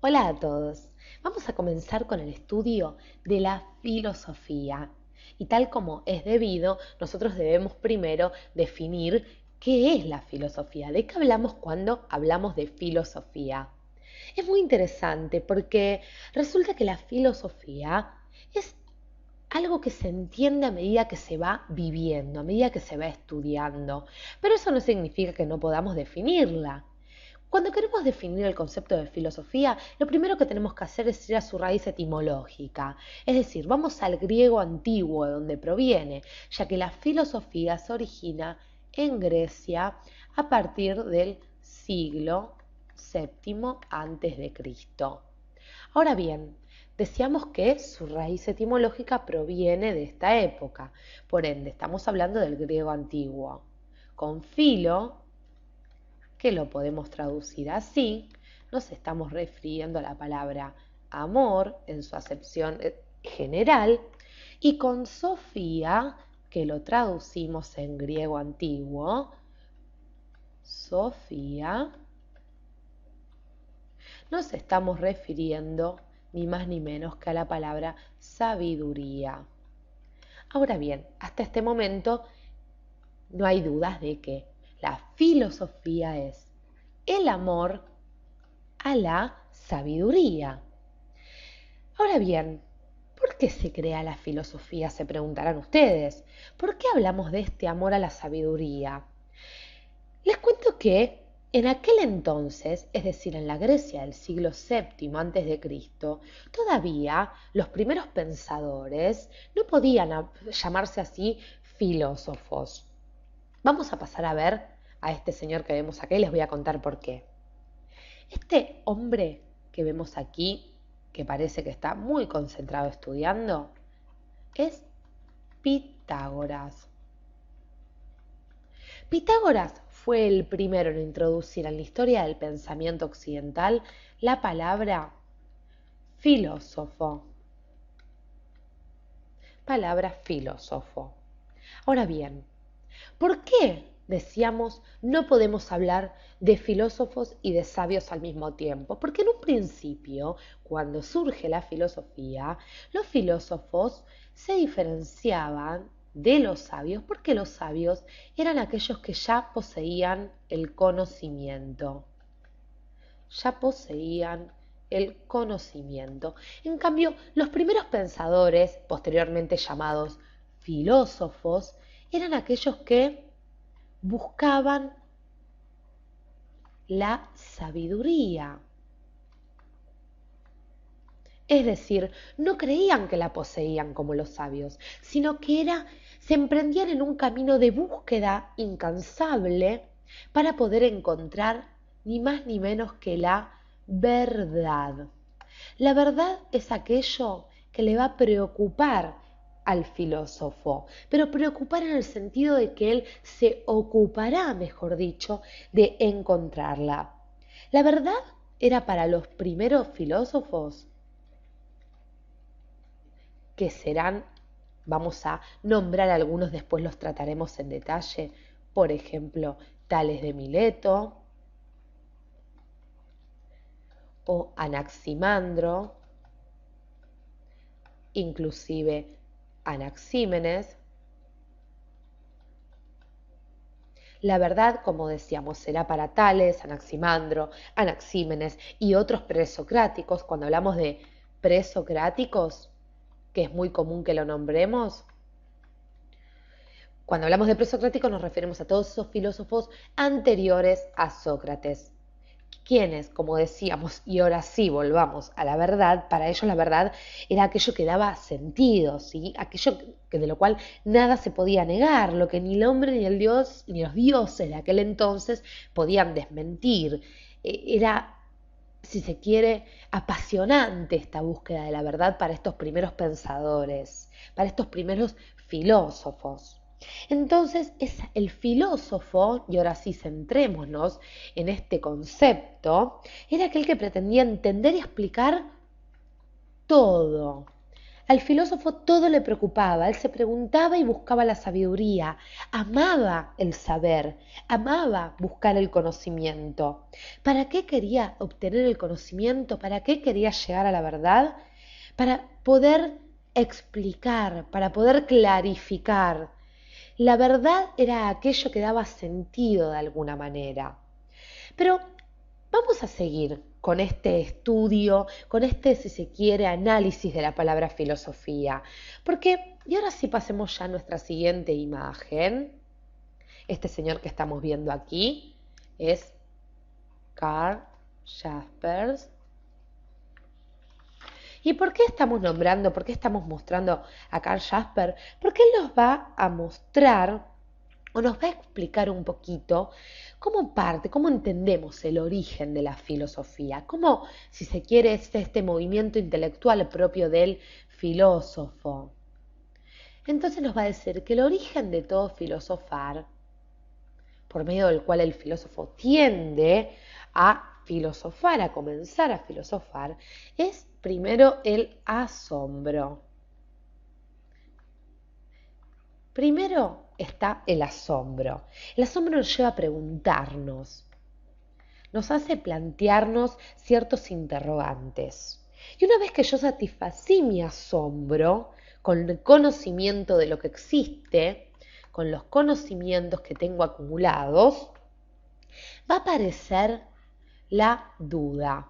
Hola a todos. Vamos a comenzar con el estudio de la filosofía. Y tal como es debido, nosotros debemos primero definir qué es la filosofía, de qué hablamos cuando hablamos de filosofía. Es muy interesante porque resulta que la filosofía es algo que se entiende a medida que se va viviendo, a medida que se va estudiando. Pero eso no significa que no podamos definirla. Cuando queremos definir el concepto de filosofía, lo primero que tenemos que hacer es ir a su raíz etimológica, es decir, vamos al griego antiguo de donde proviene, ya que la filosofía se origina en Grecia a partir del siglo VII antes de Cristo. Ahora bien, decíamos que su raíz etimológica proviene de esta época, por ende estamos hablando del griego antiguo. Con filo, que lo podemos traducir así, nos estamos refiriendo a la palabra amor en su acepción general, y con Sofía, que lo traducimos en griego antiguo, Sofía, nos estamos refiriendo ni más ni menos que a la palabra sabiduría. Ahora bien, hasta este momento no hay dudas de que la filosofía es el amor a la sabiduría. Ahora bien, ¿por qué se crea la filosofía? Se preguntarán ustedes. ¿Por qué hablamos de este amor a la sabiduría? Les cuento que en aquel entonces, es decir, en la Grecia del siglo VII antes de Cristo, todavía los primeros pensadores no podían llamarse así filósofos. Vamos a pasar a ver a este señor que vemos acá y les voy a contar por qué. Este hombre que vemos aquí, que parece que está muy concentrado estudiando, es Pitágoras. Pitágoras fue el primero en introducir en la historia del pensamiento occidental la palabra filósofo. Palabra filósofo. Ahora bien, ¿por qué decíamos no podemos hablar de filósofos y de sabios al mismo tiempo? Porque en un principio, cuando surge la filosofía, los filósofos se diferenciaban de los sabios porque los sabios eran aquellos que ya poseían el conocimiento. Ya poseían el conocimiento. En cambio, los primeros pensadores, posteriormente llamados filósofos, eran aquellos que buscaban la sabiduría. Es decir, no creían que la poseían como los sabios, sino que se emprendían en un camino de búsqueda incansable para poder encontrar ni más ni menos que la verdad. La verdad es aquello que le va a preocupar al filósofo, pero preocupar en el sentido de que él se ocupará, mejor dicho, de encontrarla. La verdad era para los primeros filósofos, que serán, vamos a nombrar algunos, después los trataremos en detalle, por ejemplo, Tales de Mileto o Anaximandro, inclusive Anaxímenes. La verdad, como decíamos, será para Tales, Anaximandro, Anaxímenes y otros presocráticos. Cuando hablamos de presocráticos, que es muy común que lo nombremos, cuando hablamos de presocráticos nos referimos a todos esos filósofos anteriores a Sócrates, quienes, como decíamos, y ahora sí volvamos a la verdad, para ellos la verdad era aquello que daba sentido, ¿sí? Aquello de lo cual nada se podía negar, lo que ni el hombre ni el Dios ni los dioses de aquel entonces podían desmentir. Era, si se quiere, apasionante esta búsqueda de la verdad para estos primeros pensadores, para estos primeros filósofos. Entonces es el filósofo, y ahora sí centrémonos en este concepto, era aquel que pretendía entender y explicar todo, Al filósofo todo le preocupaba, él se preguntaba y buscaba la sabiduría, amaba el saber, amaba buscar el conocimiento. ¿Para qué quería obtener el conocimiento? ¿Para qué quería llegar a la verdad? Para poder explicar, para poder clarificar. La verdad era aquello que daba sentido de alguna manera. Pero vamos a seguir con este estudio, con este, si se quiere, análisis de la palabra filosofía. Y ahora sí pasemos ya a nuestra siguiente imagen. Este señor que estamos viendo aquí es Karl Jaspers. ¿Y por qué estamos nombrando, por qué estamos mostrando a Karl Jasper? Porque él nos va a mostrar o nos va a explicar un poquito cómo entendemos el origen de la filosofía, cómo, si se quiere, es este movimiento intelectual propio del filósofo. Entonces nos va a decir que el origen de todo filosofar, por medio del cual el filósofo tiende a filosofar, a comenzar a filosofar, es primero el asombro. Primero está el asombro. El asombro nos lleva a preguntarnos, nos hace plantearnos ciertos interrogantes. Y una vez que yo satisfací mi asombro con el conocimiento de lo que existe, con los conocimientos que tengo acumulados, va a aparecer la duda.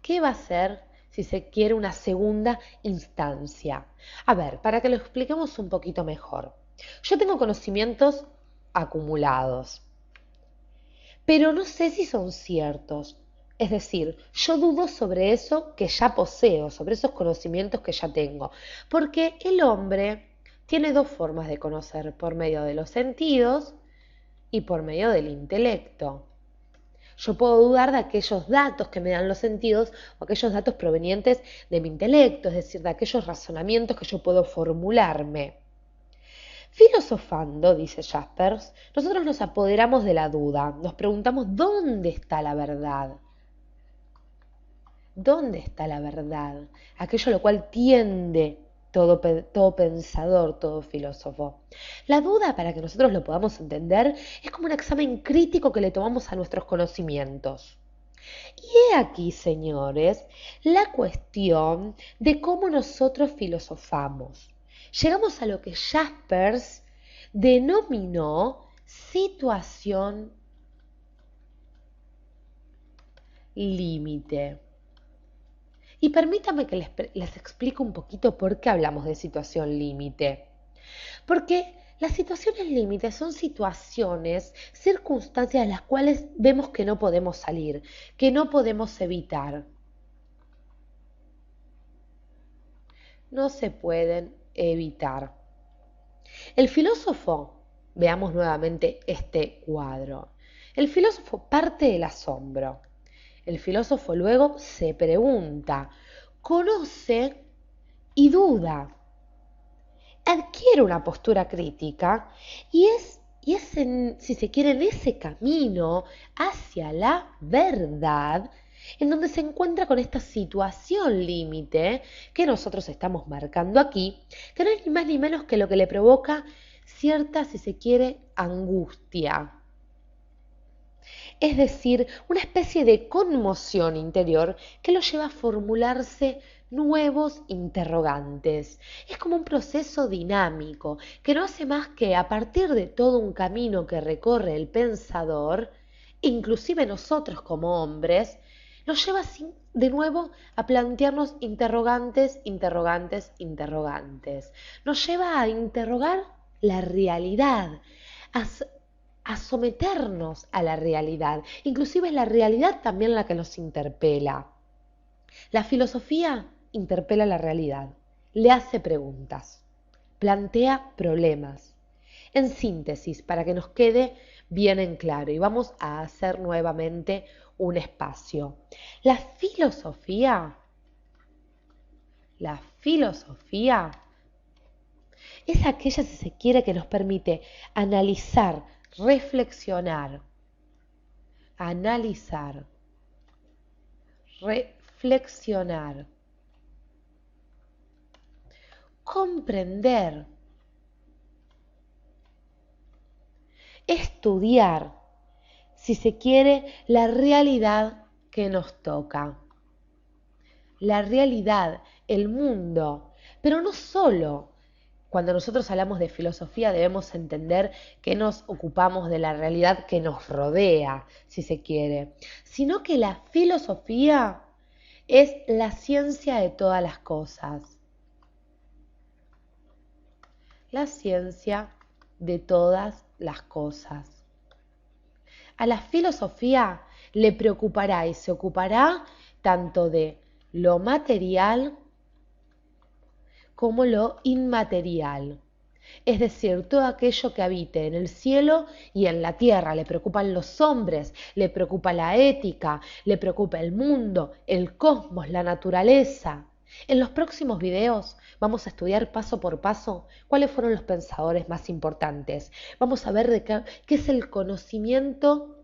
¿Qué va a ser, si se quiere, una segunda instancia? A ver, para que lo expliquemos un poquito mejor. Yo tengo conocimientos acumulados, pero no sé si son ciertos. Es decir, yo dudo sobre eso que ya poseo, sobre esos conocimientos que ya tengo, porque el hombre tiene dos formas de conocer, por medio de los sentidos y por medio del intelecto. Yo puedo dudar de aquellos datos que me dan los sentidos o aquellos datos provenientes de mi intelecto, es decir, de aquellos razonamientos que yo puedo formularme. Filosofando, dice Jaspers, nosotros nos apoderamos de la duda, nos preguntamos ¿dónde está la verdad? ¿Dónde está la verdad? Aquello a lo cual tiende todo pensador, todo filósofo. La duda, para que nosotros lo podamos entender, es como un examen crítico que le tomamos a nuestros conocimientos. Y he aquí, señores, la cuestión de cómo nosotros filosofamos. Llegamos a lo que Jaspers denominó situación límite. Y permítame que les explique un poquito por qué hablamos de situación límite. Porque las situaciones límite son situaciones, circunstancias de las cuales vemos que no podemos salir, que no podemos evitar. No se pueden evitar. El filósofo, veamos nuevamente este cuadro. El filósofo parte del asombro. El filósofo luego se pregunta, conoce y duda. Adquiere una postura crítica y es si se quiere, en ese camino hacia la verdad, en donde se encuentra con esta situación límite que nosotros estamos marcando aquí, que no es ni más ni menos que lo que le provoca cierta, si se quiere, angustia. Es decir, una especie de conmoción interior que lo lleva a formularse nuevos interrogantes. Es como un proceso dinámico que no hace más que, a partir de todo un camino que recorre el pensador, inclusive nosotros como hombres, nos lleva de nuevo a plantearnos interrogantes, interrogantes, interrogantes. Nos lleva a interrogar la realidad, a someternos a la realidad. Inclusive es la realidad también la que nos interpela. La filosofía interpela la realidad, le hace preguntas, plantea problemas. En síntesis, para que nos quede bien en claro, y vamos a hacer nuevamente un espacio. La filosofía es aquella, si se quiere, que nos permite analizar, reflexionar, comprender, estudiar, si se quiere, la realidad que nos toca. La realidad, el mundo, pero no solo. Cuando nosotros hablamos de filosofía debemos entender que nos ocupamos de la realidad que nos rodea, si se quiere, sino que la filosofía es la ciencia de todas las cosas. La ciencia de todas las cosas. A la filosofía le preocupará y se ocupará tanto de lo material como lo inmaterial. Es decir, todo aquello que habite en el cielo y en la tierra. Le preocupan los hombres, le preocupa la ética, le preocupa el mundo, el cosmos, la naturaleza. En los próximos videos vamos a estudiar paso por paso cuáles fueron los pensadores más importantes. Vamos a ver qué es el conocimiento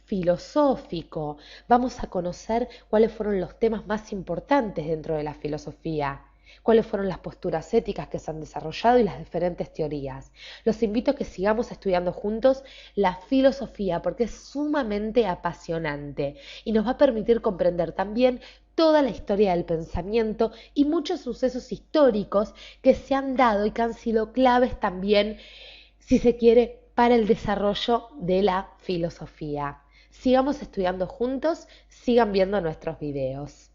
filosófico. Vamos a conocer cuáles fueron los temas más importantes dentro de la filosofía, cuáles fueron las posturas éticas que se han desarrollado y las diferentes teorías. Los invito a que sigamos estudiando juntos la filosofía porque es sumamente apasionante y nos va a permitir comprender también toda la historia del pensamiento y muchos sucesos históricos que se han dado y que han sido claves también, si se quiere, para el desarrollo de la filosofía. Sigamos estudiando juntos, sigan viendo nuestros videos.